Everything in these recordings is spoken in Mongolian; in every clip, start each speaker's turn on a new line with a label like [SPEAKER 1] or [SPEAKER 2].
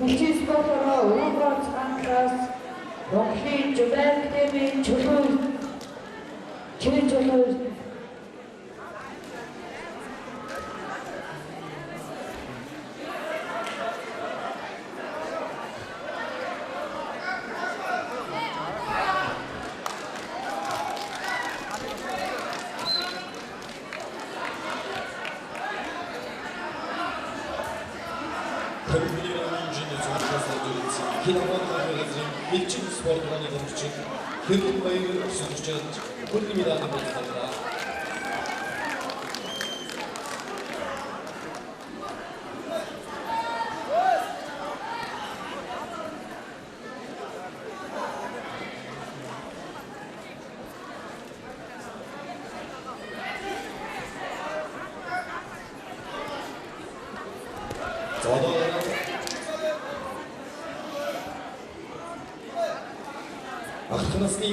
[SPEAKER 1] Хичээс болохоор Унгоц хамтраас Монголын Жубайр Академийн чөлөө
[SPEAKER 2] 일찍 스포츠관에 던지친 현금과의 수주전 홀림이라는 것입니다. Ах насны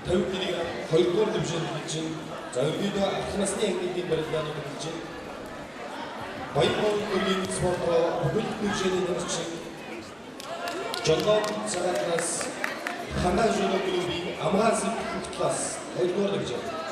[SPEAKER 2] 50-ийг 2-р дивизионд чинь за ерөнхийдөө ах насны ангидын барилгааны хөгжин Баянмол төрлийн спортроо бүхэл дивизионын нэрчин Жолгоо цагаас ханаа жолоо клубын амгаалсан хөгтлөөс 2-р дивизион